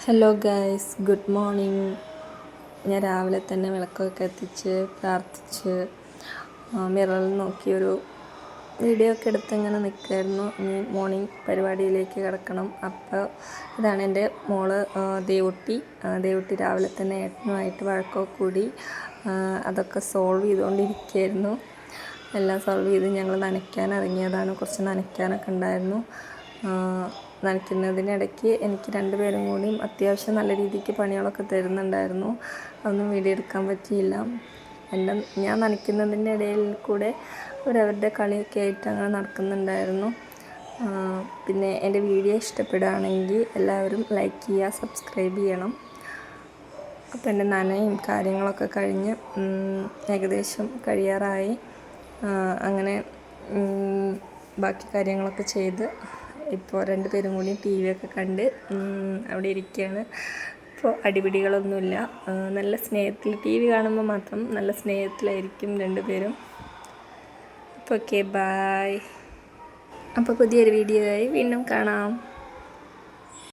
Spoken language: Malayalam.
Hello guys, good morning. ഞാൻ രാവിലെ തന്നെ വിളക്കൊക്കെ കത്തിച്ച് പ്രാർത്ഥിച്ച് മിററിൽ നോക്കിയൊരു വീഡിയോ ഒക്കെ എടുത്ത് ഇങ്ങനെ നിൽക്കുമായിരുന്നു. ഇനി മോർണിംഗ് പരിപാടിയിലേക്ക് കിടക്കണം. അപ്പോൾ ഇതാണ് എൻ്റെ മോള് ദേവുട്ടി രാവിലെ തന്നെ ഏട്ടനുമായിട്ട് വഴക്കൊക്കെ കൂടി അതൊക്കെ സോൾവ് ചെയ്തുകൊണ്ടിരിക്കുകയായിരുന്നു. എല്ലാം സോൾവ് ചെയ്ത് ഞങ്ങൾ നനയ്ക്കാൻ ഇറങ്ങിയതാണ്. കുറച്ച് നനയ്ക്കാനൊക്കെ ഉണ്ടായിരുന്നു. നനയ്ക്കുന്നതിനിടയ്ക്ക് എനിക്ക് രണ്ടുപേരും കൂടിയും അത്യാവശ്യം നല്ല രീതിക്ക് പണികളൊക്കെ തരുന്നുണ്ടായിരുന്നു. അതൊന്നും വീഡിയോ എടുക്കാൻ പറ്റിയില്ല. ഞാൻ നനയ്ക്കുന്നതിൻ്റെ ഇടയിൽ കൂടെ അവരവരുടെ കളിയൊക്കെ ആയിട്ട് അങ്ങനെ നടക്കുന്നുണ്ടായിരുന്നു. പിന്നെ എൻ്റെ വീഡിയോ ഇഷ്ടപ്പെടുകയാണെങ്കിൽ എല്ലാവരും ലൈക്ക് ചെയ്യുക, സബ്സ്ക്രൈബ് ചെയ്യണം. അപ്പോൾ എൻ്റെ നനയും കാര്യങ്ങളൊക്കെ കഴിഞ്ഞ് ഏകദേശം കഴിയാറായി. അങ്ങനെ ബാക്കി കാര്യങ്ങളൊക്കെ ചെയ്ത് ഇപ്പോൾ രണ്ടുപേരും കൂടി ടി വി ഒക്കെ കണ്ട് അവിടെ ഇരിക്കുകയാണ്. ഇപ്പോൾ അടിപിടികളൊന്നുമില്ല. നല്ല സ്നേഹത്തിൽ ടി വി കാണുമ്പോൾ മാത്രം നല്ല സ്നേഹത്തിലായിരിക്കും രണ്ടുപേരും. അപ്പോൾ ഓക്കെ, ബായ്. അപ്പോൾ പുതിയൊരു വീഡിയോ ആയി വീണ്ടും കാണാം.